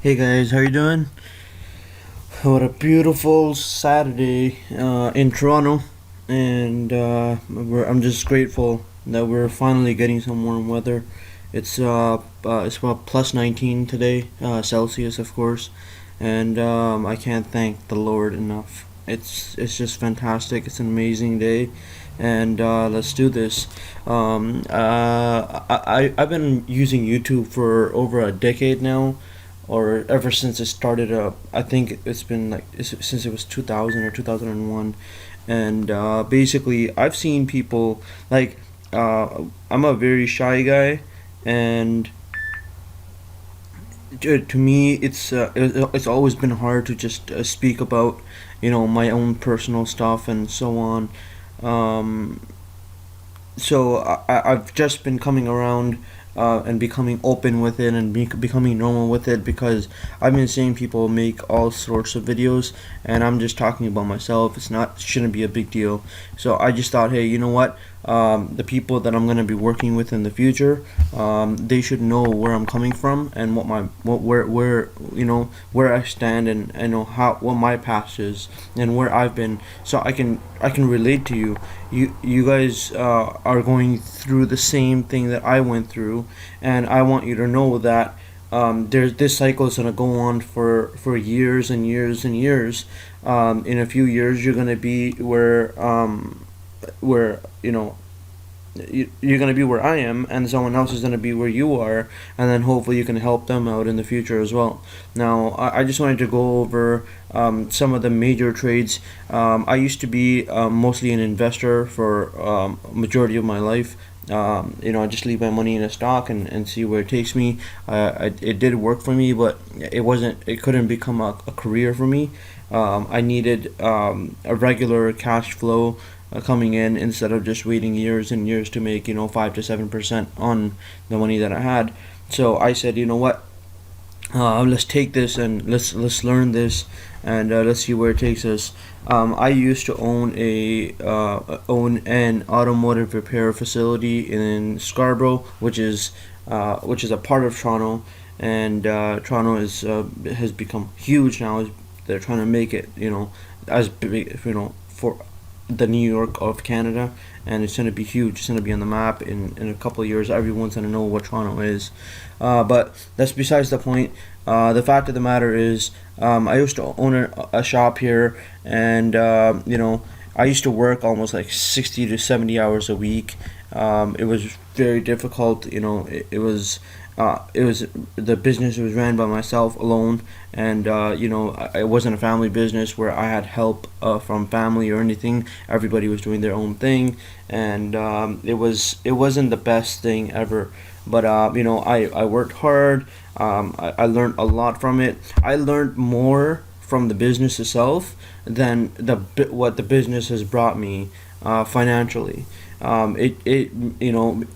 Hey guys, how you doing? What a beautiful Saturday in Toronto, and I'm just grateful that we're finally getting some warm weather. It's about plus 19 today, Celsius, of course, and I can't thank the Lord enough. It's just fantastic. It's an amazing day, and let's do this. I've been using YouTube for over a decade now, or ever since it started up. I think it's been since it was 2000 or 2001, and basically I've seen people like I'm a very shy guy, and to me it's always been hard to just speak about my own personal stuff and so on. Um, so I've just been coming around and becoming open with it and becoming normal with it, because I've been seeing people make all sorts of videos, and I'm just talking about myself. Shouldn't be a big deal. So I just thought, hey, you know what? The people that I'm gonna be working with in the future, they should know where I'm coming from and where I stand, and I know how what my past is and where I've been, so I can relate to you. You guys are going through the same thing that I went through, and I want you to know that this cycle is gonna go on for years and years and years. In a few years, you're gonna be where you're going to be where I am, and someone else is going to be where you are, and then hopefully you can help them out in the future as well. Now, I just wanted to go over some of the major trades. I used to be mostly an investor for majority of my life. I just leave my money in a stock and see where it takes me. It did work for me, but it couldn't become a career for me. I needed a regular cash flow coming in, instead of just waiting years and years to make 5 to 7% on the money that I had. So I said, you know what? Let's take this and let's learn this, and let's see where it takes us. I used to own an automotive repair facility in Scarborough, which is a part of Toronto, and Toronto has become huge now. They're trying to make it as big, for the New York of Canada, and it's going to be huge. It's going to be on the map in a couple of years. Everyone's going to know what Toronto is. But that's besides the point. The fact of the matter is, I used to own a shop here, and I used to work almost like 60 to 70 hours a week. It was very difficult. It was the business was ran by myself alone, and it wasn't a family business where I had help from family or anything. Everybody was doing their own thing, and it wasn't the best thing ever. But I worked hard. I learned a lot from it. I learned more from the business itself than what the business has brought me financially.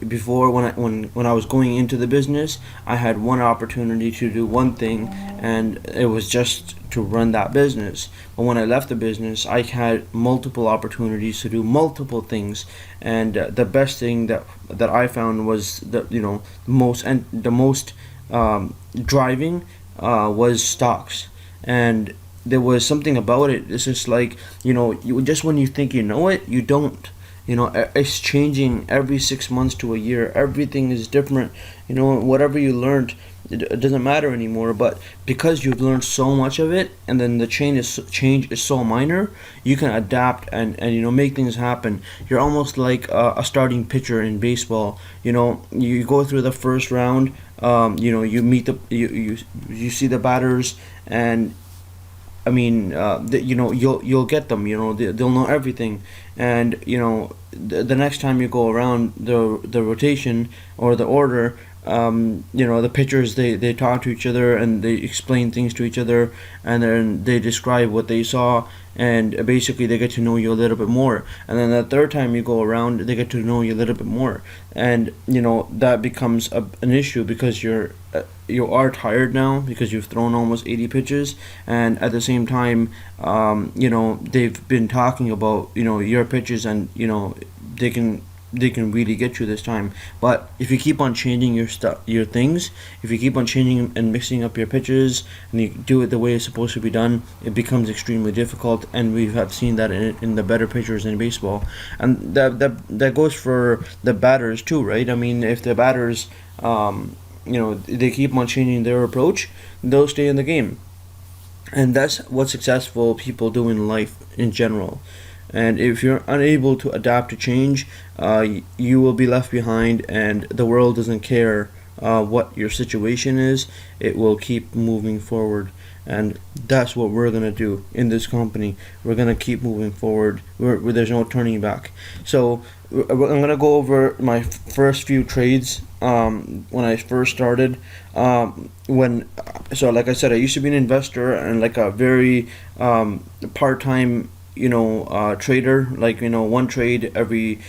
Before, when I was going into the business, I had one opportunity to do one thing, and it was just to run that business. But when I left the business, I had multiple opportunities to do multiple things, and the best thing that I found was the most driving was stocks. And there was something about it. It's just like, just when you think you know it, you don't. It's changing every 6 months to a year. Everything is different. Whatever you learned, it doesn't matter anymore. But because you've learned so much of it, and then the change is so minor, you can adapt and make things happen. You're almost like a starting pitcher in baseball. You go through the first round. You meet you see the batters, and I mean, you'll get them. They'll know everything, and the next time you go around the rotation or the order, the pitchers, they talk to each other and they explain things to each other, and then they describe what they saw, and basically they get to know you a little bit more. And then the third time you go around, they get to know you a little bit more, and that becomes an issue, because you are tired now because you've thrown almost 80 pitches, and at the same time, they've been talking about your pitches, and they can they can really get you this time. But if you keep on changing your things, if you keep on changing and mixing up your pitches, and you do it the way it's supposed to be done, it becomes extremely difficult. And we have seen that in the better pitchers in baseball, and that goes for the batters too, right? I mean, if the batters, they keep on changing their approach, they'll stay in the game. And that's what successful people do in life in general. And if you're unable to adapt to change, you will be left behind, and the world doesn't care what your situation is. It will keep moving forward. And that's what we're going to do in this company. We're going to keep moving forward. There's no turning back. So I'm going to go over my first few trades when I first started. Like I said, I used to be an investor and like a very part-time trader, like one trade every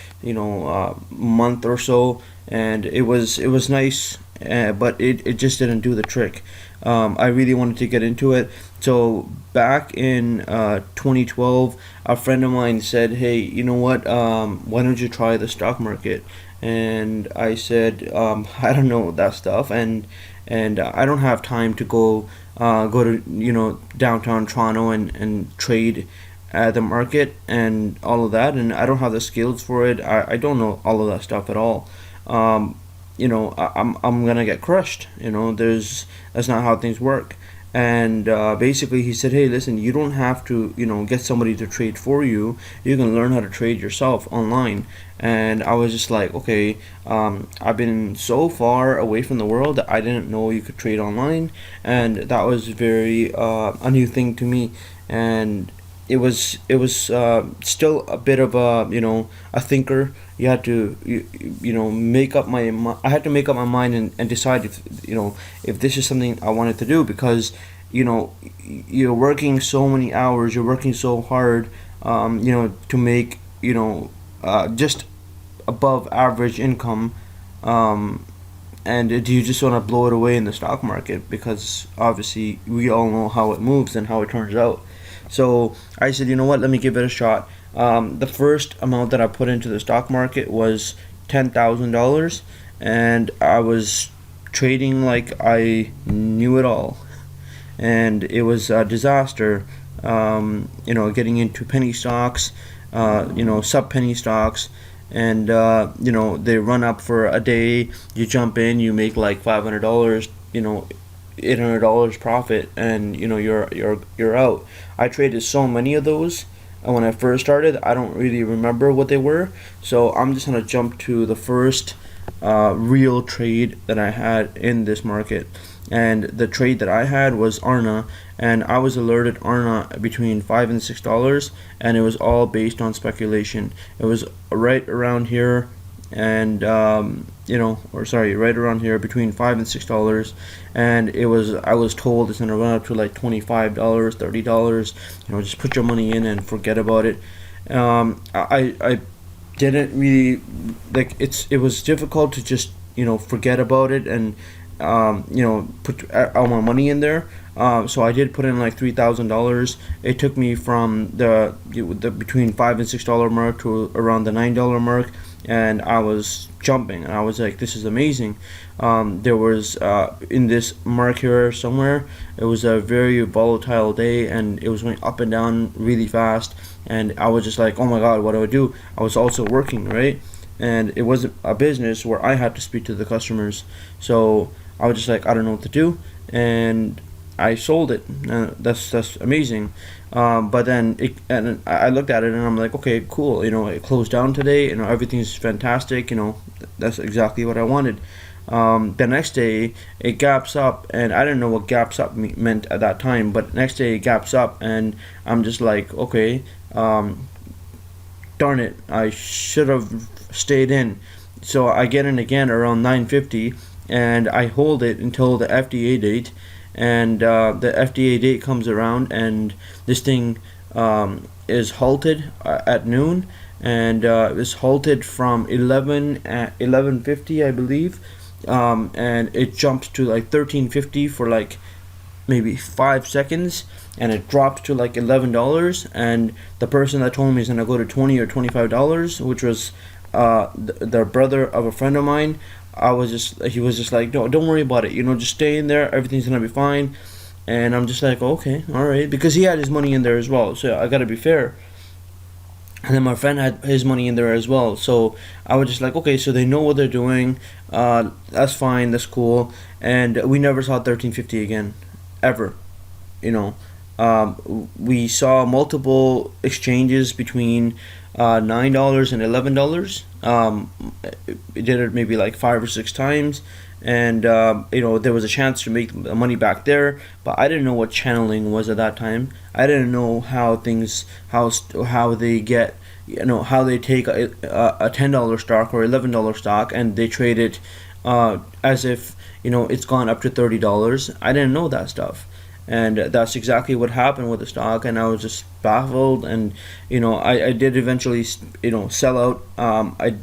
month or so, and it was nice, but it just didn't do the trick. I really wanted to get into it. So back in 2012, a friend of mine said, "Hey, you know what? Why don't you try the stock market?" And I said, "I don't know that stuff, and I don't have time to go to downtown Toronto and trade at the market and all of that, and I don't have the skills for it. I don't know all of that stuff at all. I'm gonna get crushed. That's not how things work." And basically, he said, "Hey, listen, you don't have to get somebody to trade for you. You can learn how to trade yourself online." And I was just like, okay, I've been so far away from the world that I didn't know you could trade online, and that was very a new thing to me. And it was still a bit of a thinker. You had to make up I had to make up my mind and decide if this is something I wanted to do, because you're working so many hours, you're working so hard, to make just above average income, and do you just want to blow it away in the stock market? Because obviously we all know how it moves and how it turns out. So I said, you know what, let me give it a shot. The first amount that I put into the stock market was $10,000, and I was trading like I knew it all, and it was a disaster. Getting into penny stocks, sub penny stocks, and they run up for a day. You jump in, you make like $500, $800 profit, and you're out. I traded so many of those when I first started. I don't really remember what they were, so I'm just gonna jump to the first real trade that I had in this market. And the trade that I had was Arna, and I was alerted Arna between $5 and $6, and it was all based on speculation. It was right around here, and right around here between $5 and $6, and I was told it's gonna run up to like $25, $30. Just put your money in and forget about it. I didn't really like it was difficult to just forget about it and put all my money in there. So I did put in like $3,000. It took me from the between $5 and $6 mark to around the $9 mark, and I was jumping, and I was like, this is amazing. There was in this mark here somewhere, it was a very volatile day, and it was going up and down really fast, and I was just like, oh my god, what do I do? I was also working, right? And it was a business where I had to speak to the customers, so I was just like, I don't know what to do, and I sold it. That's amazing. But then I looked at it and I'm like, okay, cool. It closed down today. Everything's fantastic. That's exactly what I wanted. The next day it gaps up, and I didn't know what gaps up meant at that time. But next day it gaps up, and I'm just like, okay, darn it, I should have stayed in. So I get in again around 9:50, and I hold it until the FDA date. And the FDA date comes around, and this thing is halted at noon, and it was halted from 11:50, I believe, and it jumped to like 13:50 for like maybe 5 seconds, and it dropped to like $11. And the person that told me is gonna go to $20 or $25, which was the brother of a friend of mine. He was just like, no, don't worry about it. Just stay in there. Everything's gonna be fine. And I'm just like, okay, all right, because he had his money in there as well. So I gotta be fair. And then my friend had his money in there as well. So I was just like, okay, so they know what they're doing. That's fine. That's cool. And we never saw 1350 again, ever. You know, we saw multiple exchanges between $9 and $11. It did it maybe like 5 or 6 times, and there was a chance to make the money back there. But I didn't know what channeling was at that time. I didn't know how they get, how they take a $10 stock or $11 stock and they trade it as if it's gone up to $30. I didn't know that stuff, and that's exactly what happened with the stock, and I was just baffled. And I did eventually sell out. I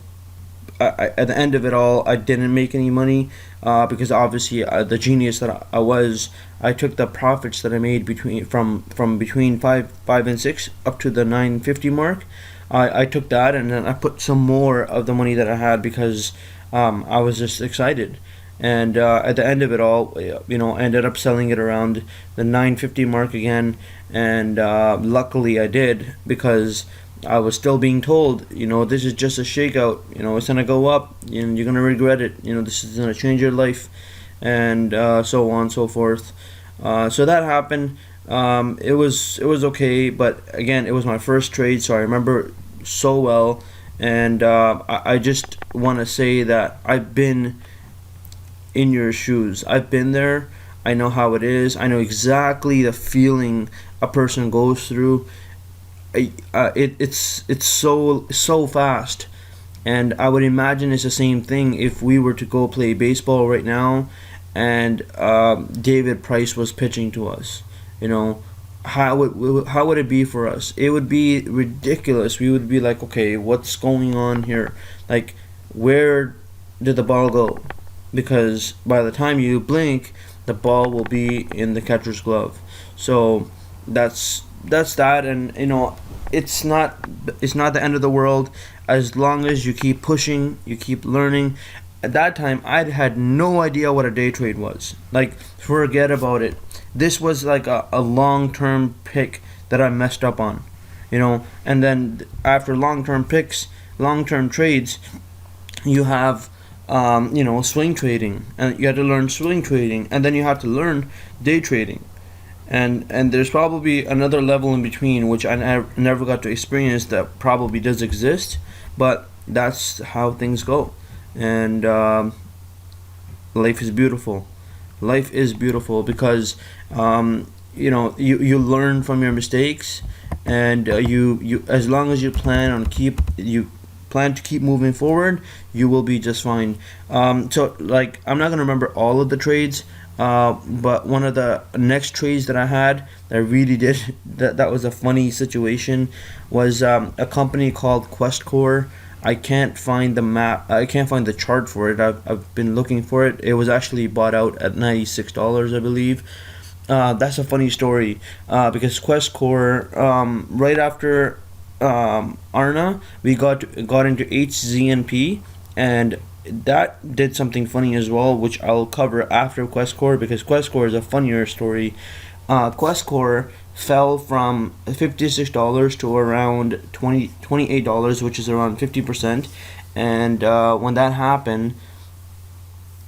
at the end of it all, I didn't make any money because obviously the genius that I was, I took the profits that I made from between five and six up to the 950 mark. I took that, and then I put some more of the money that I had because I was just excited. And at the end of it all, I ended up selling it around the 950 mark again, and luckily I did, because I was still being told, this is just a shakeout, it's gonna go up, and you're gonna regret it, this is gonna change your life, and so on and so forth. So that happened. It was okay, but again, it was my first trade, so I remember so well, and I just want to say that I've been in your shoes. I've been there. I know how it is. I know exactly the feeling a person goes through. It's so fast, and I would imagine it's the same thing if we were to go play baseball right now, and David Price was pitching to us. How would it be for us? It would be ridiculous. We would be like, okay, what's going on here? Like, where did the ball go? Because by the time you blink, the ball will be in the catcher's glove. So that's that, and it's not the end of the world as long as you keep pushing, you keep learning. At that time, I had no idea what a day trade was. Like, forget about it. This was like a long-term pick that I messed up on, and then after long-term trades, you have swing trading, and you have to learn swing trading, and then you have to learn day trading, and there's probably another level in between which I never got to experience that probably does exist, but that's how things go, and life is beautiful. Life is beautiful because you learn from your mistakes, and you as long as you plan to keep moving forward, you will be just fine. So, like, I'm not gonna remember all of the trades, but one of the next trades that I had that I really did that was a funny situation was a company called Questcore. I can't find the map. I can't find the chart for it. I've been looking for it. It was actually bought out at $96, I believe. That's a funny story because Questcore, right after Arna, we got into HZNP, and that did something funny as well, which I'll cover after Questcore, because Questcore is a funnier story. Questcore fell from $56 to around $28, which is around 50%. And when that happened,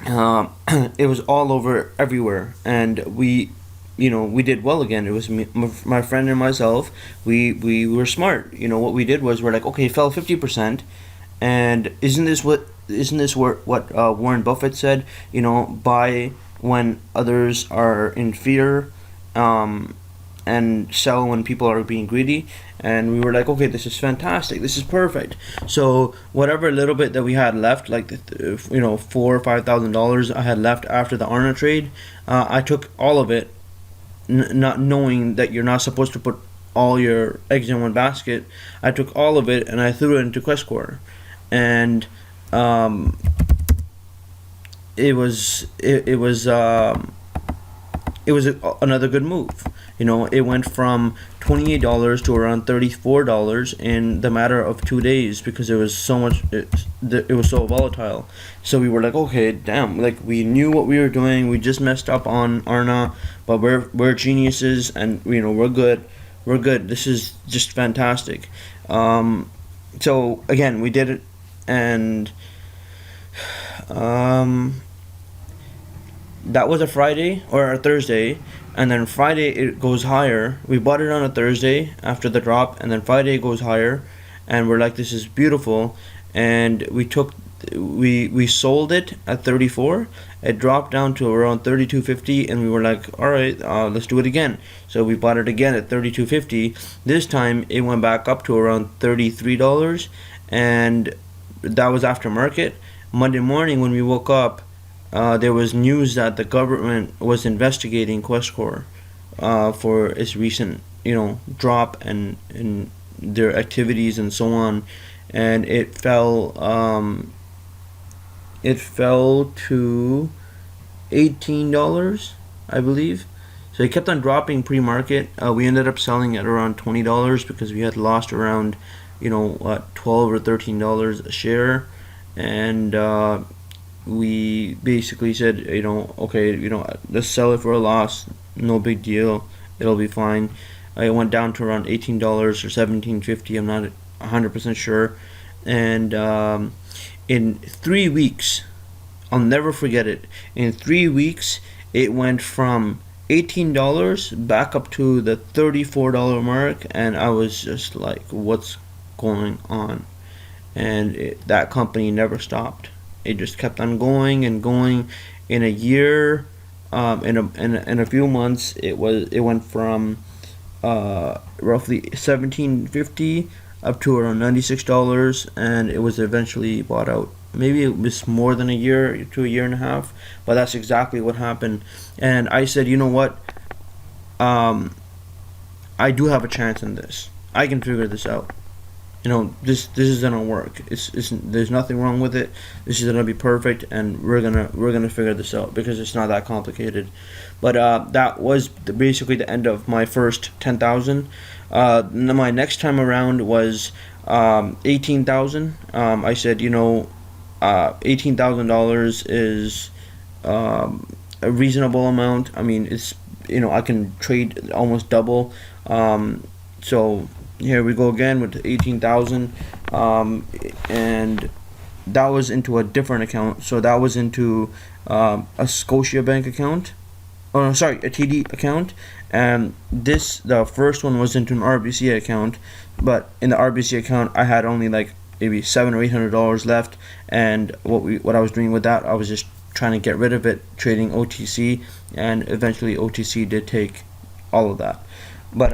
it was all over everywhere, and we did well again. It was me, my friend, and myself. We were smart. What we did was, we're like, okay, it fell 50%, and isn't this what Warren Buffett said? Buy when others are in fear, and sell when people are being greedy. And we were like, okay, this is fantastic, this is perfect. So whatever little bit that we had left, like $4,000 or $5,000 I had left after the Arna trade, I took all of it, not knowing that you're not supposed to put all your eggs in one basket. I took all of it and I threw it into Questcore, and it was another good move. It went from $28 to around $34 in the matter of 2 days because it was so much. It was so volatile. So we were like, okay, damn. Like we knew what we were doing. We just messed up on Arna, but we're geniuses, and we're good. We're good. This is just fantastic. So again, we did it, and that was a Friday or a Thursday, and then Friday it goes higher. We bought it on a Thursday after the drop, and then Friday it goes higher, and we're like, this is beautiful, and we sold it at 34. It dropped down to around 32.50, and we were like, all right, let's do it again. So we bought it again at 32.50. This time it went back up to around $33, and that was after market. Monday morning when we woke up, there was news that the government was investigating Questcore for its recent, drop and their activities and so on, and it fell to $18, I believe. So it kept on dropping pre-market. We ended up selling at around $20 because we had lost around, $12 or $13 a share, and we basically said, okay, let's sell it for a loss. No big deal. It'll be fine. It went down to around $18 or $17.50. I'm not 100% sure. And in 3 weeks, I'll never forget it. In 3 weeks, it went from $18 back up to the $34 mark, and I was just like, what's going on? And that company never stopped. It just kept on going and going. In a year, in a few months, it went from roughly $17.50 up to around $96, and it was eventually bought out. Maybe it was more than a year to a year and a half, but that's exactly what happened. And I said, you know what? I do have a chance in this. I can figure this out. This is gonna work. It's there's nothing wrong with it. This is gonna be perfect, and we're gonna figure this out because it's not that complicated. But that was basically the end of my first 10,000. My next time around was 18,000. I said, $18,000 is a reasonable amount. I mean, it's I can trade almost double. So here we go again with 18,000, and that was into a different account. So that was into a Scotiabank account. Oh no, sorry, a TD account. And the first one was into an RBC account, but in the RBC account I had only like maybe $700 or $800 left, and what I was doing with that, I was just trying to get rid of it, trading OTC, and eventually OTC did take all of that. But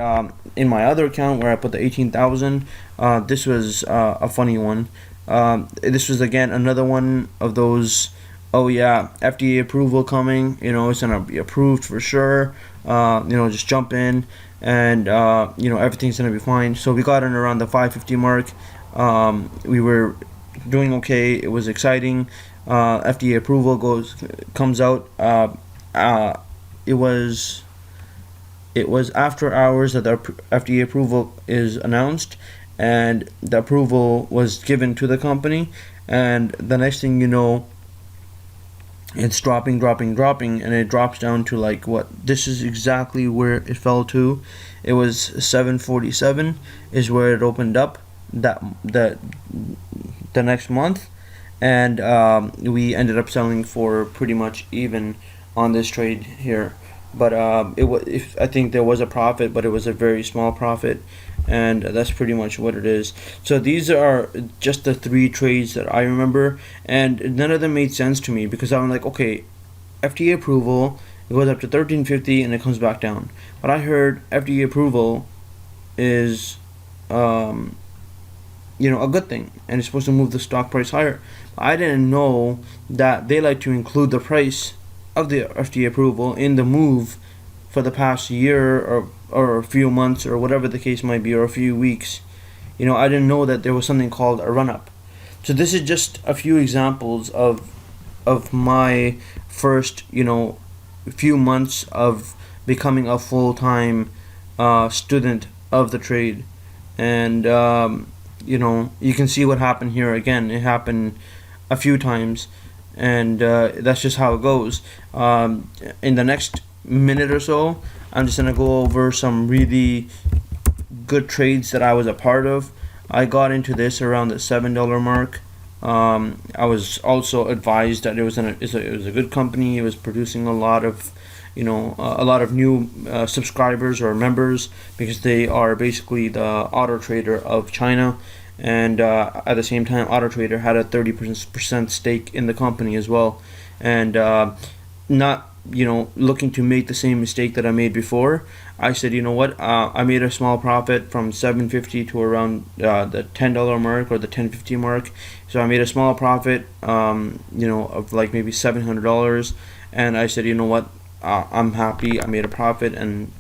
in my other account where I put the 18,000, this was a funny one. This was again another one of those, oh yeah, FDA approval coming, it's gonna be approved for sure, just jump in, and everything's gonna be fine. So we got in around the 550 mark. We were doing okay. It was exciting. FDA approval comes out. It was after hours that the FDA approval is announced, and the approval was given to the company, and the next thing you know, it's dropping, and it drops down to like what? This is exactly where it fell to. It was 747 is where it opened up the next month, and we ended up selling for pretty much even on this trade here. But I think there was a profit, but it was a very small profit, and that's pretty much what it is. So these are just the 3 trades that I remember, and none of them made sense to me because I'm like, okay, FDA approval, it goes up to 1350 and it comes back down. But I heard FDA approval is a good thing, and it's supposed to move the stock price higher. I didn't know that they like to include the price of the FDA approval in the move for the past year or a few months or whatever the case might be, or a few weeks. I didn't know that there was something called a run-up. So this is just a few examples of my first few months of becoming a full-time student of the trade. And you can see what happened here again. It happened a few times, and that's just how it goes. In the next minute or so, I'm just gonna go over some really good trades that I was a part of. I got into this around the $7 mark. I was also advised that it was a good company. It was producing a lot of new subscribers or members, because they are basically the auto trader of China. And at the same time, auto trader had a 30% stake in the company as well. And not looking to make the same mistake that I made before, I said, you know what, I made a small profit from 750 to around the $10 mark or the 1050 mark. So I made a small profit, of like maybe $700, and I said, you know what, I'm happy, I made a profit, and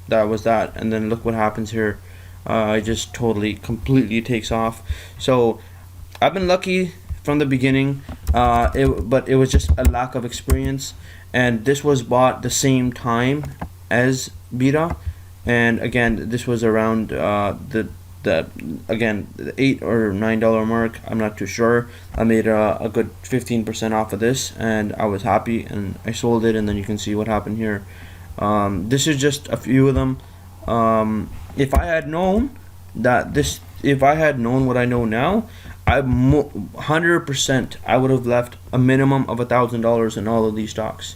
that was that. And then look what happens here. It just completely takes off. So I've been lucky from the beginning, but it was just a lack of experience. And this was bought the same time as Beta, and again, this was around the $8 or $9 mark. I'm not too sure. I made a good 15% off of this, and I was happy, and I sold it. And then you can see what happened here. This is just a few of them. If I had known what I know now, 100% I would have left a minimum of $1,000 in all of these stocks,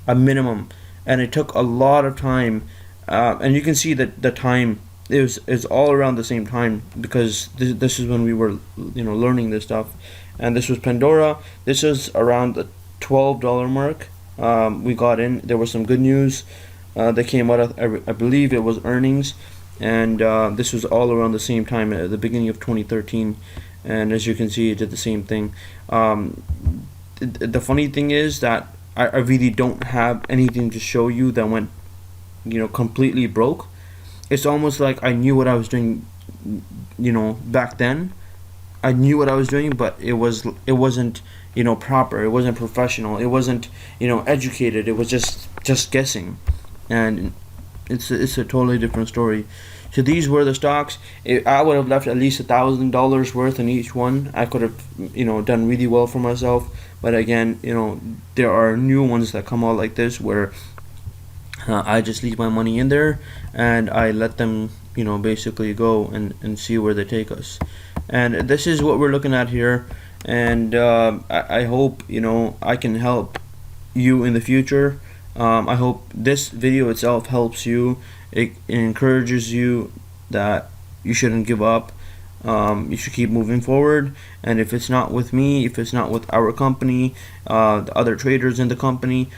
a minimum. And it took a lot of time, and you can see that the time is all around the same time, because this is when we were learning this stuff. And this was Pandora. This is around the $12 mark. We got in. There was some good news that came out of, I believe it was earnings, and this was all around the same time at the beginning of 2013. And as you can see, it did the same thing. The funny thing is that I really don't have anything to show you that went completely broke. It's almost like I knew what I was doing back then. I knew what I was doing, but it wasn't proper. It wasn't professional. It wasn't educated. It was just guessing. And it's a totally different story. So these were the stocks. I would have left at least $1,000 worth in each one. I could have done really well for myself. But again, there are new ones that come out like this where I just leave my money in there and I let them basically go and see where they take us. And this is what we're looking at here. And I hope I can help you in the future. I hope this video itself helps you. It encourages you that you shouldn't give up. You should keep moving forward. And if it's not with me, if it's not with our company, the other traders in the company,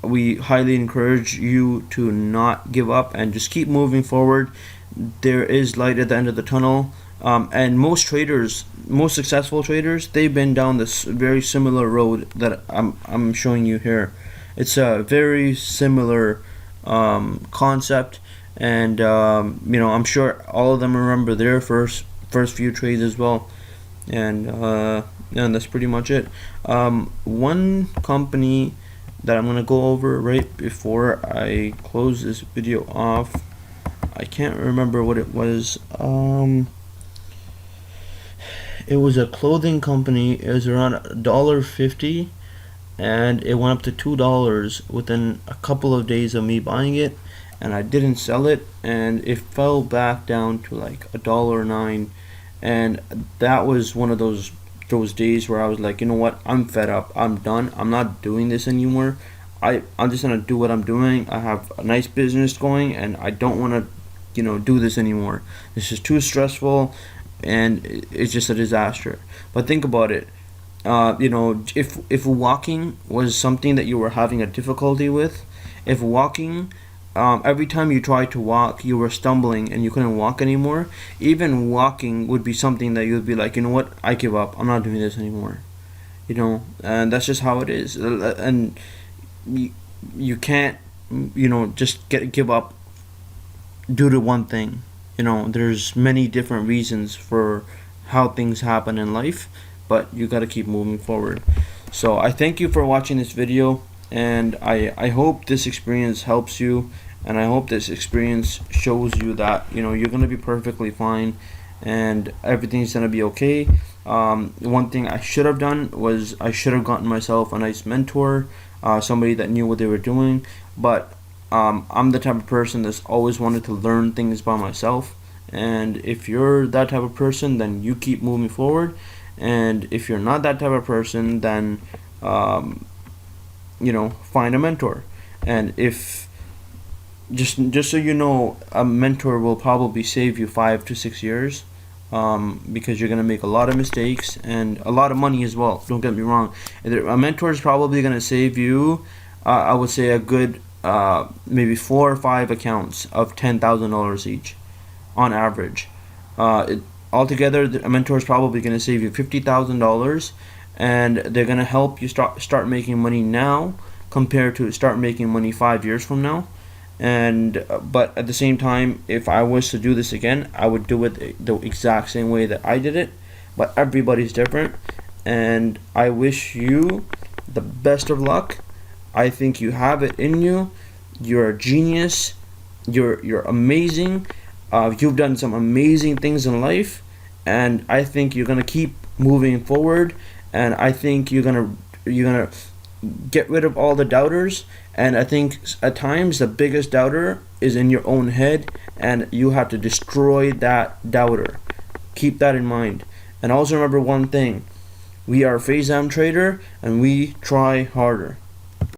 we highly encourage you to not give up and just keep moving forward. There is light at the end of the tunnel. And most successful traders, they've been down this very similar road that I'm showing you here. It's a very similar concept, and I'm sure all of them remember their first few trades as well. And that's pretty much it. One company that I'm gonna go over right before I close this video off, I can't remember what it was. It was a clothing company. It was around $1.50, and it went up to $2 within a couple of days of me buying it, and I didn't sell it, and it fell back down to like $1.09. And that was one of those days where I was like, you know what, I'm fed up, I'm done, I'm not doing this anymore. I'm just gonna do what I'm doing. I have a nice business going, and I don't want to do this anymore. This is too stressful, and it's just a disaster. But think about it. If walking was something that you were having a difficulty with, if walking, every time you tried to walk, you were stumbling and you couldn't walk anymore, even walking would be something that you would be like, you know what, I give up, I'm not doing this anymore. And that's just how it is. And you can't, just give up due to one thing. There's many different reasons for how things happen in life, but you got to keep moving forward. So I thank you for watching this video. And I hope this experience helps you, and I hope this experience shows you that you're gonna be perfectly fine, and everything's gonna be okay. One thing I should have done was I should have gotten myself a nice mentor, somebody that knew what they were doing. But I'm the type of person that's always wanted to learn things by myself. And if you're that type of person, then you keep moving forward. And if you're not that type of person, then find a mentor. And if just so you know, a mentor will probably save you 5 to 6 years, because you're gonna make a lot of mistakes and a lot of money as well. Don't get me wrong. A mentor is probably gonna save you, I would say, a good maybe 4 or 5 accounts of $10,000 each, on average. Altogether, a mentor is probably gonna save you $50,000, and they're gonna help you start making money now compared to start making money 5 years from now. And but at the same time, if I was to do this again, I would do it the exact same way that I did it. But everybody's different, and I wish you the best of luck. I think you have it in you. You're a genius. You're amazing. You've done some amazing things in life, and I think you're gonna keep moving forward. And I think you're gonna get rid of all the doubters. And I think at times the biggest doubter is in your own head, and you have to destroy that doubter. Keep that in mind. And also remember one thing: we are Phase M Trader, and we try harder.